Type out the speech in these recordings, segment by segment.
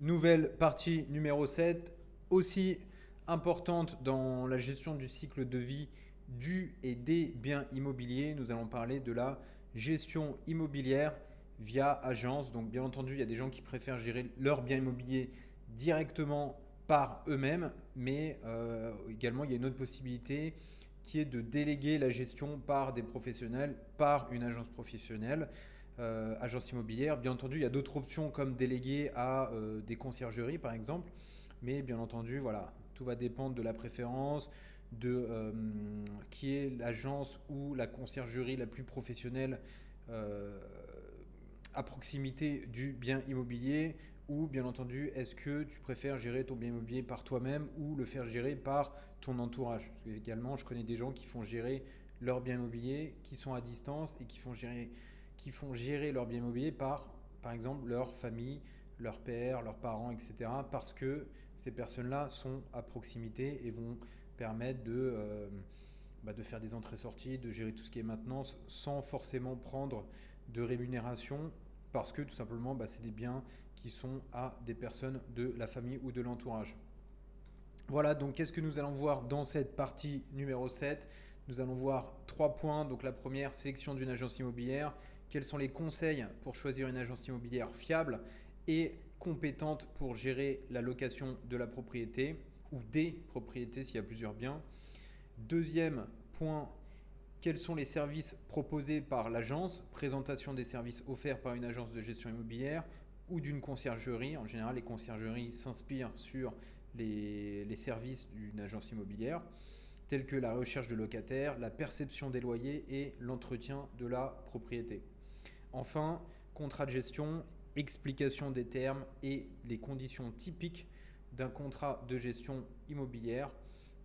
Nouvelle partie numéro 7, aussi importante dans la gestion du cycle de vie du et des biens immobiliers. Nous allons parler de la gestion immobilière via agence. Donc bien entendu, il y a des gens qui préfèrent gérer leurs biens immobiliers directement par eux-mêmes, mais également il y a une autre possibilité qui est de déléguer la gestion par des professionnels, par une agence professionnelle, agence immobilière. Bien entendu, il y a d'autres options comme déléguer à des conciergeries par exemple, mais bien entendu, voilà, tout va dépendre de la préférence, de qui est l'agence ou la conciergerie la plus professionnelle euh, à proximité du bien immobilier, ou bien entendu, est-ce que tu préfères gérer ton bien immobilier par toi-même ou le faire gérer par ton entourage? Parce que également, je connais des gens qui font gérer leur bien immobilier, qui sont à distance et qui font gérer leur bien immobilier par exemple, leur famille, leur père, leurs parents, etc. Parce que ces personnes-là sont à proximité et vont permettre de faire des entrées-sorties, de gérer tout ce qui est maintenance sans forcément prendre de rémunération parce que tout simplement c'est des biens qui sont à des personnes de la famille ou de l'entourage. Voilà, donc qu'est-ce que nous allons voir dans cette partie numéro 7? Nous allons voir trois points. Donc la première, sélection d'une agence immobilière. Quels sont les conseils pour choisir une agence immobilière fiable et compétente pour gérer la location de la propriété ou des propriétés s'il y a plusieurs biens. Deuxième point, quels sont les services proposés par l'agence? Présentation des services offerts par une agence de gestion immobilière ou d'une conciergerie. En général, les conciergeries s'inspirent sur les services d'une agence immobilière, tels que la recherche de locataires, la perception des loyers et l'entretien de la propriété. Enfin, contrat de gestion, explication des termes et les conditions typiques d'un contrat de gestion immobilière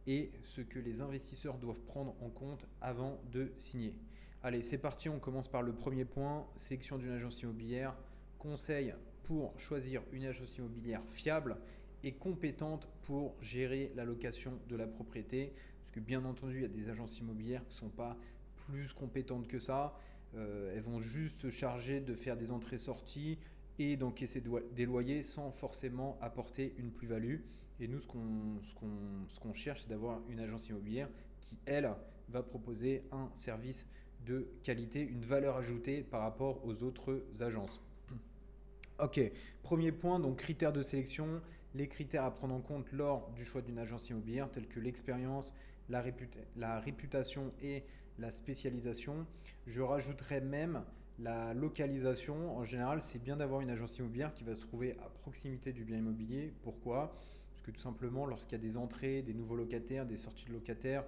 et ce que les investisseurs doivent prendre en compte avant de signer. Allez, c'est parti, on commence par le premier point, sélection d'une agence immobilière, conseil pour choisir une agence immobilière fiable et compétente pour gérer la location de la propriété. Parce que bien entendu, il y a des agences immobilières qui ne sont pas plus compétentes que ça. Elles vont juste se charger de faire des entrées-sorties et d'encaisser des loyers sans forcément apporter une plus-value. Et nous, ce qu'on cherche, c'est d'avoir une agence immobilière qui, elle, va proposer un service de qualité, une valeur ajoutée par rapport aux autres agences. Ok, premier point, donc critères de sélection, les critères à prendre en compte lors du choix d'une agence immobilière tels que l'expérience, la réputation et la spécialisation. Je rajouterais même la localisation. En général, c'est bien d'avoir une agence immobilière qui va se trouver à proximité du bien immobilier. Pourquoi? Parce que tout simplement, lorsqu'il y a des entrées, des nouveaux locataires, des sorties de locataires,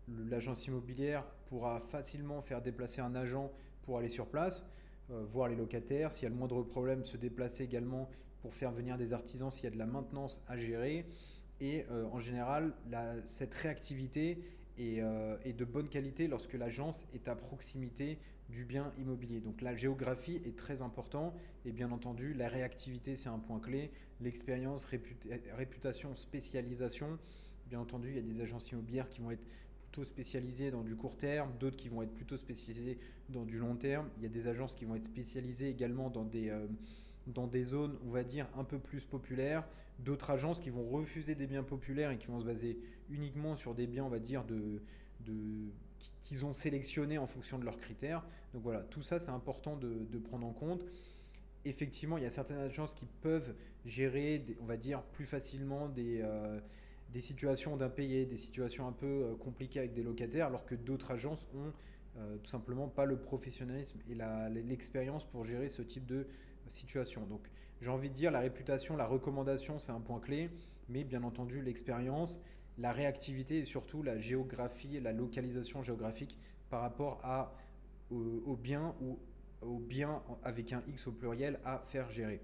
l'agence immobilière pourra facilement faire déplacer un agent pour aller sur place, voir les locataires. S'il y a le moindre problème, se déplacer également pour faire venir des artisans s'il y a de la maintenance à gérer. Et en général, cette réactivité est de bonne qualité lorsque l'agence est à proximité du bien immobilier. Donc la géographie est très important et bien entendu la réactivité c'est un point clé. L'expérience, réputation, spécialisation. Bien entendu, il y a des agences immobilières qui vont être plutôt spécialisées dans du court terme, d'autres qui vont être plutôt spécialisées dans du long terme. Il y a des agences qui vont être spécialisées également dans des zones, on va dire, un peu plus populaires. D'autres agences qui vont refuser des biens populaires et qui vont se baser uniquement sur des biens, on va dire, qu'ils ont sélectionnés en fonction de leurs critères. Donc voilà, tout ça, c'est important de prendre en compte. Effectivement, il y a certaines agences qui peuvent gérer, on va dire, plus facilement des situations d'impayés, des situations un peu compliquées avec des locataires, alors que d'autres agences ont tout simplement pas le professionnalisme et l'expérience pour gérer ce type de situation. Donc j'ai envie de dire la réputation, la recommandation, c'est un point clé, mais bien entendu l'expérience, la réactivité et surtout la géographie, la localisation géographique par rapport au bien ou au bien avec un X au pluriel à faire gérer.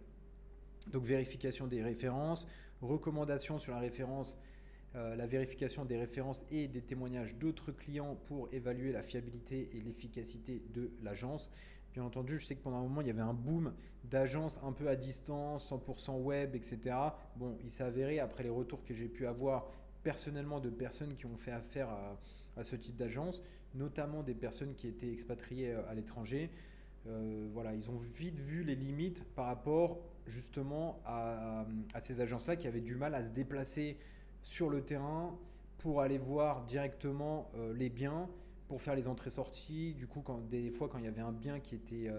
Donc vérification des références, recommandation sur la vérification des références et des témoignages d'autres clients pour évaluer la fiabilité et l'efficacité de l'agence. Bien entendu, je sais que pendant un moment, il y avait un boom d'agences un peu à distance, 100% web, etc. Bon, il s'est avéré, après les retours que j'ai pu avoir personnellement de personnes qui ont fait affaire à ce type d'agence, notamment des personnes qui étaient expatriées à l'étranger, Voilà, ils ont vite vu les limites par rapport justement à ces agences-là qui avaient du mal à se déplacer sur le terrain pour aller voir directement les biens, pour faire les entrées-sorties. Du coup, des fois, quand il y avait un bien qui était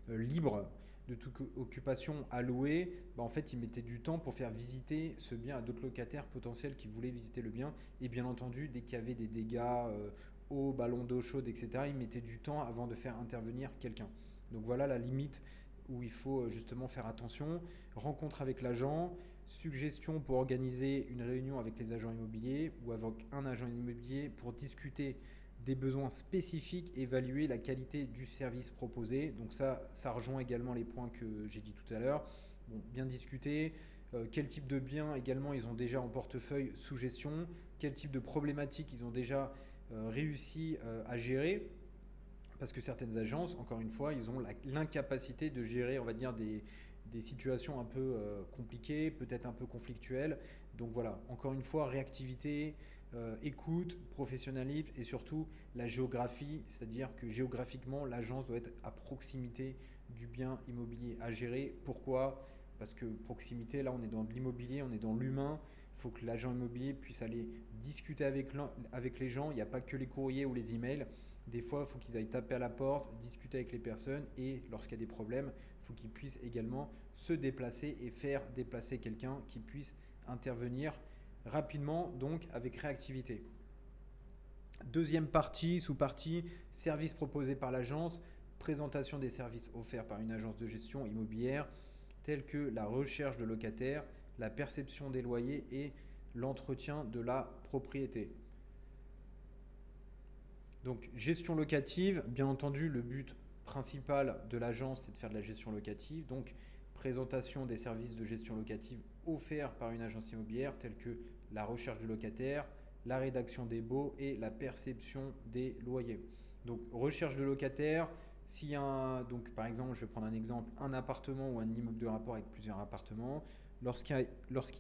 libre de toute occupation à louer, bah, en fait, ils mettaient du temps pour faire visiter ce bien à d'autres locataires potentiels qui voulaient visiter le bien. Et bien entendu, dès qu'il y avait des dégâts, eau, ballon d'eau chaude, etc., ils mettaient du temps avant de faire intervenir quelqu'un. Donc voilà la limite où il faut justement faire attention. Rencontre avec l'agent, suggestion pour organiser une réunion avec les agents immobiliers ou avec un agent immobilier pour discuter des besoins spécifiques, évaluer la qualité du service proposé. Donc ça rejoint également les points que j'ai dit tout à l'heure. Bon, bien discuter. Quel type de biens également ils ont déjà en portefeuille sous gestion, quel type de problématiques ils ont déjà réussi à gérer. Parce que certaines agences, encore une fois, ils ont l'incapacité de gérer, on va dire, des situations un peu compliquées, peut-être un peu conflictuelles. Donc voilà, encore une fois, réactivité, écoute, professionnalisme et surtout la géographie, c'est-à-dire que géographiquement, l'agence doit être à proximité du bien immobilier à gérer. Pourquoi ? Parce que proximité, là, on est dans de l'immobilier, on est dans l'humain. Il faut que l'agent immobilier puisse aller discuter avec les gens. Il n'y a pas que les courriers ou les emails. Des fois, il faut qu'ils aillent taper à la porte, discuter avec les personnes et lorsqu'il y a des problèmes, il faut qu'ils puissent également se déplacer et faire déplacer quelqu'un qui puisse intervenir rapidement, donc avec réactivité. Deuxième partie, sous-partie, services proposés par l'agence, présentation des services offerts par une agence de gestion immobilière, tels que la recherche de locataires, la perception des loyers et l'entretien de la propriété. Donc gestion locative, bien entendu, le but principal de l'agence, c'est de faire de la gestion locative. Donc présentation des services de gestion locative offerts par une agence immobilière tels que la recherche du locataire, la rédaction des baux et la perception des loyers. Donc recherche de locataire, s'il y a donc par exemple, je vais prendre un exemple, un appartement ou un immeuble de rapport avec plusieurs appartements, lorsqu'il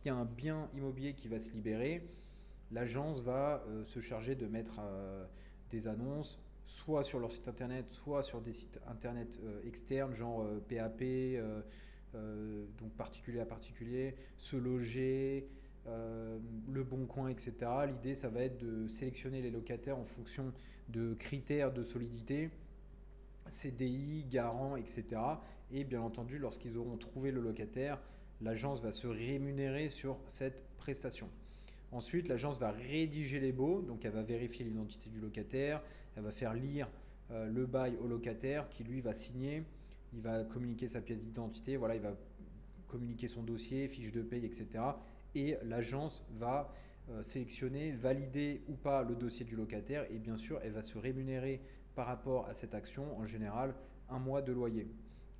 y a un bien immobilier qui va se libérer, l'agence va se charger de mettre des annonces, soit sur leur site internet, soit sur des sites internet externes, genre PAP, donc particulier à particulier, se loger, le bon coin, etc. L'idée, ça va être de sélectionner les locataires en fonction de critères de solidité, CDI, garant, etc. Et bien entendu, lorsqu'ils auront trouvé le locataire, l'agence va se rémunérer sur cette prestation. Ensuite, l'agence va rédiger les baux, donc elle va vérifier l'identité du locataire, elle va faire lire le bail au locataire qui lui va signer, il va communiquer sa pièce d'identité, voilà, il va communiquer son dossier, fiche de paye, etc. Et l'agence va sélectionner, valider ou pas le dossier du locataire et bien sûr, elle va se rémunérer par rapport à cette action, en général, un mois de loyer.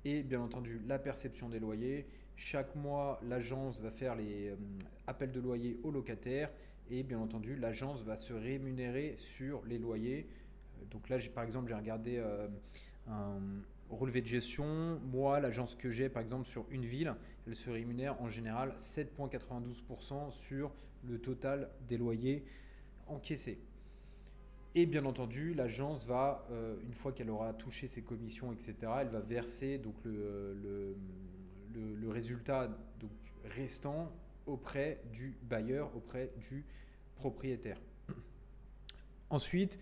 Et bien entendu, la perception des loyers. Chaque mois, l'agence va faire les appels de loyer aux locataires et bien entendu, l'agence va se rémunérer sur les loyers. Donc là, par exemple, j'ai regardé un relevé de gestion. Moi, l'agence que j'ai, par exemple, sur une ville, elle se rémunère en général 7,92% sur le total des loyers encaissés. Et bien entendu, l'agence va, une fois qu'elle aura touché ses commissions, etc., elle va verser donc le résultat donc, restant auprès du bailleur, auprès du propriétaire. Ensuite,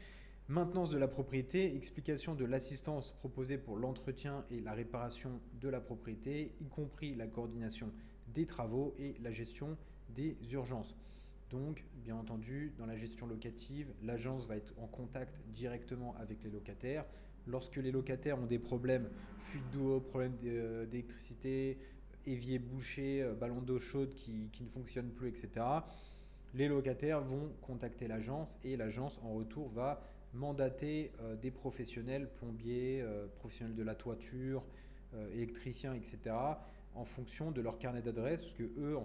maintenance de la propriété, explication de l'assistance proposée pour l'entretien et la réparation de la propriété, y compris la coordination des travaux et la gestion des urgences. Donc, bien entendu, dans la gestion locative, l'agence va être en contact directement avec les locataires. Lorsque les locataires ont des problèmes, fuite d'eau, problèmes d'électricité, évier bouché, ballon d'eau chaude qui ne fonctionne plus, etc., les locataires vont contacter l'agence et l'agence, en retour, va mandater des professionnels, plombiers, professionnels de la toiture, électriciens, etc., en fonction de leur carnet d'adresses, parce que eux,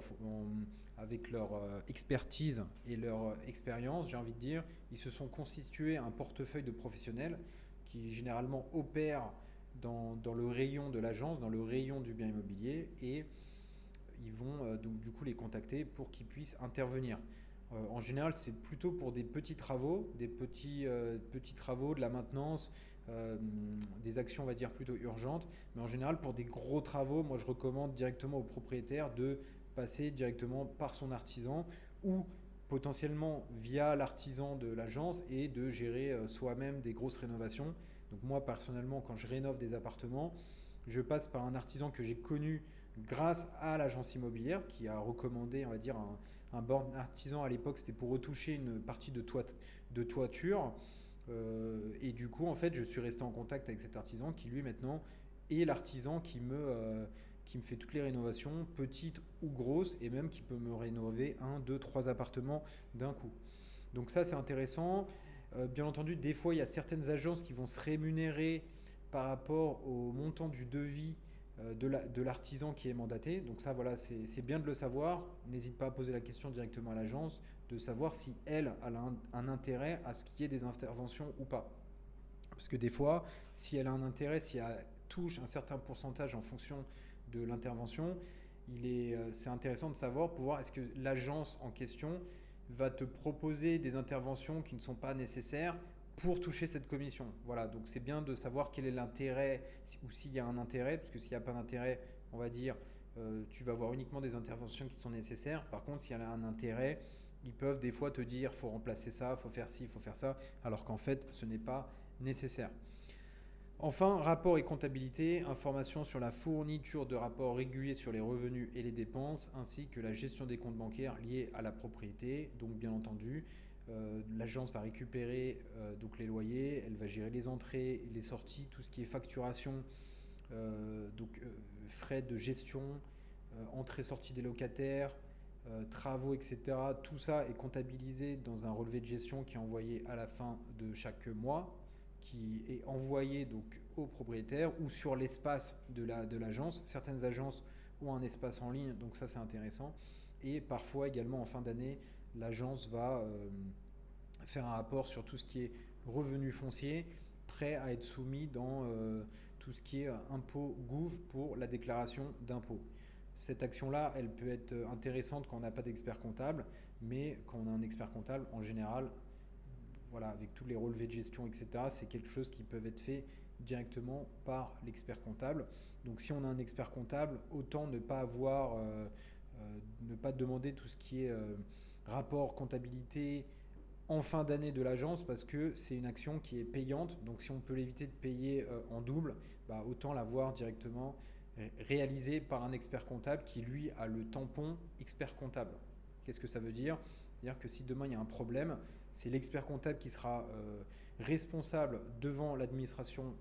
avec leur expertise et leur expérience, j'ai envie de dire, ils se sont constitués un portefeuille de professionnels qui généralement opèrent dans le rayon de l'agence, dans le rayon du bien immobilier, et ils vont donc du coup les contacter pour qu'ils puissent intervenir. En général, c'est plutôt pour des petits travaux, petits travaux, de la maintenance, des actions, on va dire, plutôt urgentes. Mais en général, pour des gros travaux, moi, je recommande directement au propriétaire de passer directement par son artisan ou potentiellement via l'artisan de l'agence et de gérer soi-même des grosses rénovations. Donc moi, personnellement, quand je rénove des appartements, je passe par un artisan que j'ai connu grâce à l'agence immobilière qui a recommandé, on va dire, un borne artisan à l'époque, c'était pour retoucher une partie de toiture. Et du coup, en fait, je suis resté en contact avec cet artisan qui, lui, maintenant, est l'artisan qui me fait toutes les rénovations, petites ou grosses, et même qui peut me rénover un, deux, trois appartements d'un coup. Donc ça, c'est intéressant. Bien entendu, des fois, il y a certaines agences qui vont se rémunérer par rapport au montant du devis de l'artisan qui est mandaté. Donc ça, voilà, c'est bien de le savoir. N'hésite pas à poser la question directement à l'agence, de savoir si elle a un intérêt à ce qu'il y ait des interventions ou pas. Parce que des fois, si elle a un intérêt, si elle touche un certain pourcentage en fonction de l'intervention, c'est intéressant de savoir pour voir est-ce que l'agence en question va te proposer des interventions qui ne sont pas nécessaires pour toucher cette commission. Voilà, donc c'est bien de savoir quel est l'intérêt ou s'il y a un intérêt, parce que s'il n'y a pas d'intérêt, on va dire, tu vas avoir uniquement des interventions qui sont nécessaires. Par contre, s'il y a un intérêt, ils peuvent des fois te dire faut remplacer ça, faut faire ci, faut faire ça, alors qu'en fait, ce n'est pas nécessaire. Enfin, rapport et comptabilité, information sur la fourniture de rapports réguliers sur les revenus et les dépenses, ainsi que la gestion des comptes bancaires liés à la propriété. Donc bien entendu, l'agence va récupérer donc les loyers, elle va gérer les entrées et les sorties, tout ce qui est facturation, frais de gestion, entrée-sortie des locataires, travaux, etc. Tout ça est comptabilisé dans un relevé de gestion qui est envoyé à la fin de chaque mois, qui est envoyé donc au propriétaire ou sur l'espace de l'agence. Certaines agences ont un espace en ligne, donc ça c'est intéressant. Et parfois également en fin d'année, l'agence va faire un rapport sur tout ce qui est revenu foncier, prêt à être soumis dans tout ce qui est impôt Gouv pour la déclaration d'impôt. Cette action-là, elle peut être intéressante quand on n'a pas d'expert comptable, mais quand on a un expert comptable, en général, voilà, avec tous les relevés de gestion, etc., c'est quelque chose qui peut être fait directement par l'expert comptable. Donc si on a un expert comptable, autant ne pas ne pas demander tout ce qui est rapport comptabilité en fin d'année de l'agence parce que c'est une action qui est payante. Donc si on peut l'éviter de payer en double, autant l'avoir directement réalisé par un expert comptable qui lui a le tampon expert comptable. Qu'est-ce que ça veut dire ? C'est-à-dire que si demain il y a un problème, c'est l'expert comptable qui sera responsable devant l'administration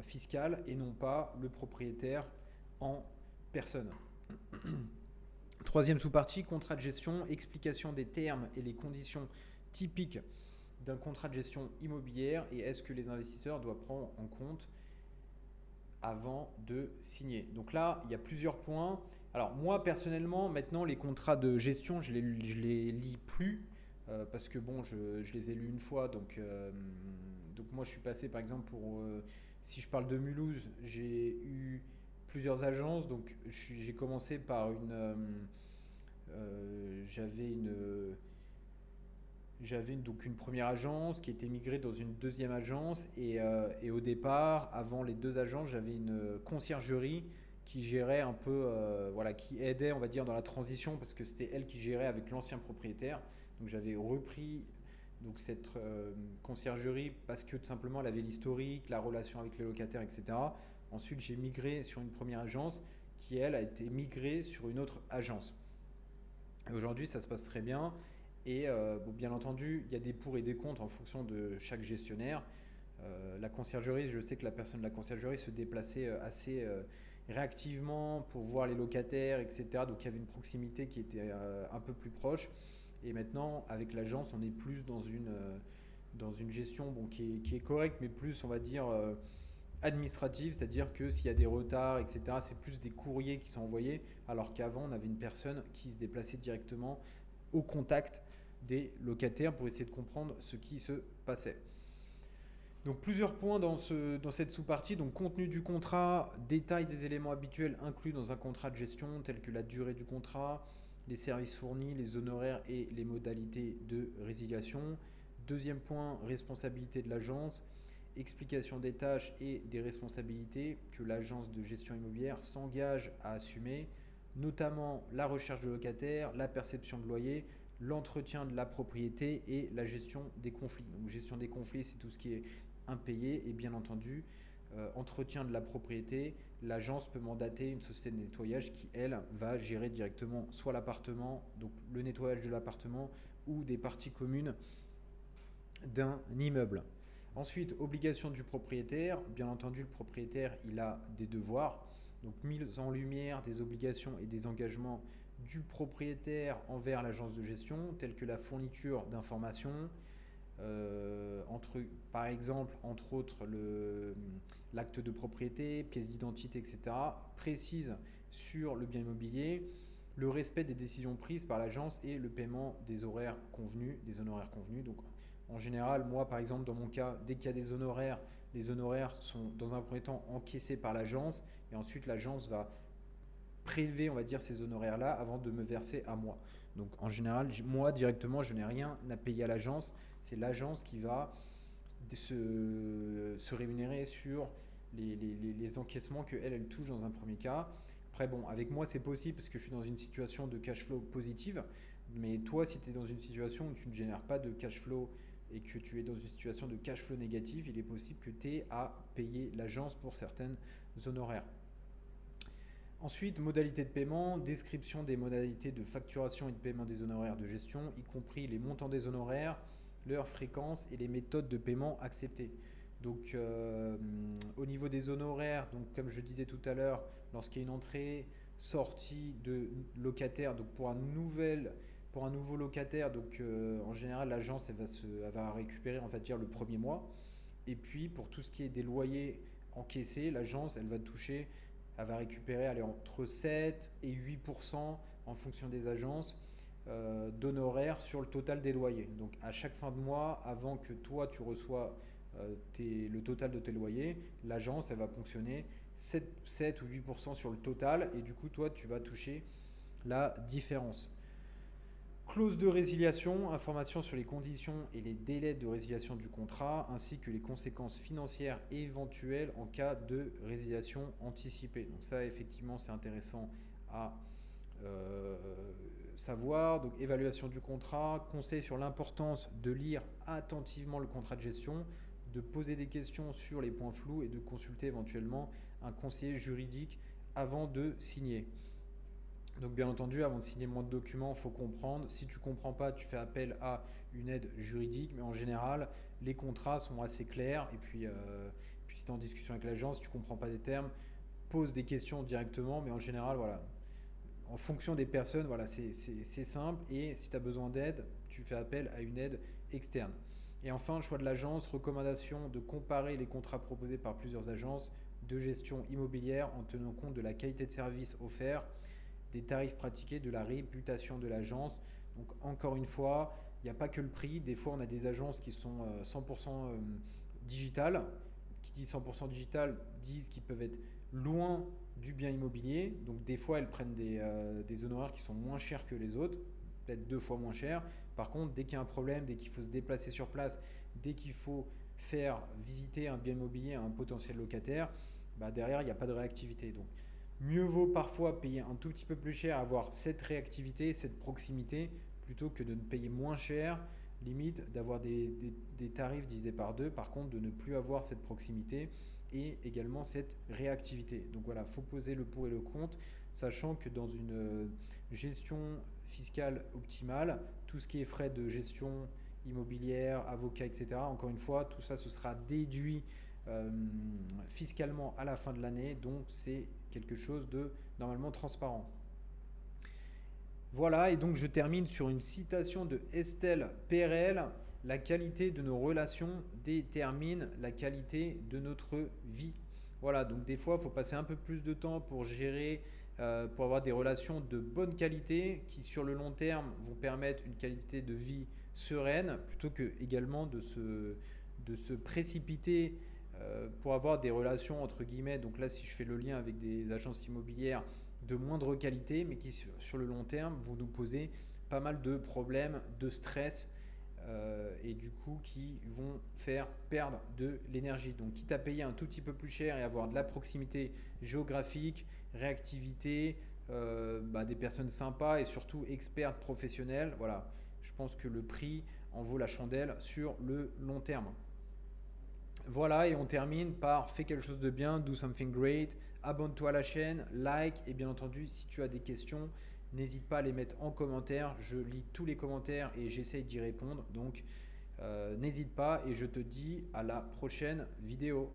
fiscale et non pas le propriétaire en personne. Troisième sous-partie, contrat de gestion, explication des termes et les conditions typiques d'un contrat de gestion immobilière et est-ce que les investisseurs doivent prendre en compte avant de signer. Donc là, il y a plusieurs points. Alors moi, personnellement, maintenant, les contrats de gestion, je les lis plus parce que bon, je les ai lus une fois. Donc moi, je suis passé, par exemple, si je parle de Mulhouse, j'ai eu plusieurs agences. Donc j'ai commencé par j'avais donc une première agence qui était migrée dans une deuxième agence et au départ, avant les deux agences, j'avais une conciergerie qui gérait un peu, qui aidait, on va dire, dans la transition parce que c'était elle qui gérait avec l'ancien propriétaire. Donc j'avais repris donc cette conciergerie parce que tout simplement elle avait l'historique, la relation avec les locataires, etc. Ensuite, j'ai migré sur une première agence qui, elle, a été migrée sur une autre agence. Et aujourd'hui, ça se passe très bien. Et bien entendu, il y a des pour et des contre en fonction de chaque gestionnaire. La conciergerie, je sais que la personne de la conciergerie se déplaçait assez réactivement pour voir les locataires, etc. Donc il y avait une proximité qui était un peu plus proche. Et maintenant, avec l'agence, on est plus dans une gestion qui est correcte, mais plus, on va dire, administrative, c'est-à-dire que s'il y a des retards, etc., c'est plus des courriers qui sont envoyés, alors qu'avant, on avait une personne qui se déplaçait directement au contact des locataires pour essayer de comprendre ce qui se passait. Donc plusieurs points dans cette sous-partie. Donc contenu du contrat, détail des éléments habituels inclus dans un contrat de gestion tels que la durée du contrat, les services fournis, les honoraires et les modalités de résiliation. Deuxième point, responsabilité de l'agence, explication des tâches et des responsabilités que l'agence de gestion immobilière s'engage à assumer, notamment la recherche de locataires, la perception de loyer, l'entretien de la propriété et la gestion des conflits. Donc gestion des conflits, c'est tout ce qui est impayé et bien entendu, entretien de la propriété, l'agence peut mandater une société de nettoyage qui, elle, va gérer directement soit l'appartement, donc le nettoyage de l'appartement ou des parties communes d'un immeuble. Ensuite, obligation du propriétaire. Bien entendu, le propriétaire, il a des devoirs. Donc, mise en lumière des obligations et des engagements du propriétaire envers l'agence de gestion, tels que la fourniture d'informations, par exemple, entre autres, l'acte de propriété, pièce d'identité, etc., précise sur le bien immobilier, le respect des décisions prises par l'agence et le paiement des horaires convenus, des honoraires convenus. Donc, en général, moi, par exemple, dans mon cas, dès qu'il y a des honoraires, les honoraires sont dans un premier temps encaissés par l'agence et ensuite l'agence va prélever, on va dire, ces honoraires-là avant de me verser à moi. Donc en général, moi directement, je n'ai rien à payer à l'agence. C'est l'agence qui va se rémunérer sur les encaissements qu'elle touche dans un premier cas. Après, bon, avec moi, c'est possible parce que je suis dans une situation de cash flow positive. Mais toi, si tu es dans une situation où tu ne génères pas de cash flow et que tu es dans une situation de cash flow négatif, il est possible que tu aies à payer l'agence pour certaines honoraires. Ensuite, modalités de paiement, description des modalités de facturation et de paiement des honoraires de gestion, y compris les montants des honoraires, leur fréquence et les méthodes de paiement acceptées. Donc, au niveau des honoraires, donc, comme je disais tout à l'heure, lorsqu'il y a une entrée, sortie de locataire, donc pour un nouveau locataire, donc en général l'agence elle va récupérer en fait dire le premier mois. Et puis pour tout ce qui est des loyers encaissés, l'agence elle va récupérer entre 7 et 8% en fonction des agences d'honoraires sur le total des loyers. Donc à chaque fin de mois, avant que toi tu reçois le total de tes loyers, l'agence elle va ponctionner 7 ou 8% sur le total et du coup toi tu vas toucher la différence. Clause de résiliation, information sur les conditions et les délais de résiliation du contrat, ainsi que les conséquences financières éventuelles en cas de résiliation anticipée. Donc ça, effectivement, c'est intéressant à savoir. Donc évaluation du contrat, conseil sur l'importance de lire attentivement le contrat de gestion, de poser des questions sur les points flous et de consulter éventuellement un conseiller juridique avant de signer. Donc bien entendu, avant de signer le moindre document, il faut comprendre. Si tu ne comprends pas, tu fais appel à une aide juridique. Mais en général, les contrats sont assez clairs. Et puis si tu es en discussion avec l'agence, si tu ne comprends pas des termes, pose des questions directement. Mais en général, voilà, en fonction des personnes, voilà, c'est simple. Et si tu as besoin d'aide, tu fais appel à une aide externe. Et enfin, choix de l'agence, recommandation de comparer les contrats proposés par plusieurs agences de gestion immobilière en tenant compte de la qualité de service offert, des tarifs pratiqués, de la réputation de l'agence. Donc encore une fois, il n'y a pas que le prix. Des fois, on a des agences qui sont 100% digitales. Qui dit 100% digital disent qu'ils peuvent être loin du bien immobilier. Donc des fois, elles prennent des honoraires qui sont moins chers que les autres, peut-être 2 fois moins chers. Par contre, dès qu'il y a un problème, dès qu'il faut se déplacer sur place, dès qu'il faut faire visiter un bien immobilier à un potentiel locataire, derrière, il n'y a pas de réactivité. Donc, mieux vaut parfois payer un tout petit peu plus cher, avoir cette réactivité, cette proximité, plutôt que de ne payer moins cher, limite d'avoir des tarifs divisés par 2, par contre de ne plus avoir cette proximité et également cette réactivité. Donc voilà, il faut poser le pour et le contre, sachant que dans une gestion fiscale optimale, tout ce qui est frais de gestion immobilière, avocat, etc., encore une fois, tout ça, ce sera déduit fiscalement à la fin de l'année, donc c'est quelque chose de normalement transparent. Voilà, et donc je termine sur une citation de Estelle Perel. La qualité de nos relations détermine la qualité de notre vie. Voilà, donc des fois, il faut passer un peu plus de temps pour gérer, pour avoir des relations de bonne qualité qui, sur le long terme, vont permettre une qualité de vie sereine, plutôt que également de se précipiter pour avoir des relations entre guillemets. Donc là, si je fais le lien avec des agences immobilières, de moindre qualité, mais qui sur le long terme vont nous poser pas mal de problèmes, de stress, et du coup qui vont faire perdre de l'énergie. Donc quitte à payer un tout petit peu plus cher et avoir de la proximité géographique, réactivité, des personnes sympas et surtout expertes professionnelles, voilà, je pense que le prix en vaut la chandelle sur le long terme. Voilà, et on termine par fais quelque chose de bien, do something great, abonne-toi à la chaîne, like, et bien entendu, si tu as des questions, n'hésite pas à les mettre en commentaire. Je lis tous les commentaires et j'essaye d'y répondre. Donc, n'hésite pas et je te dis à la prochaine vidéo.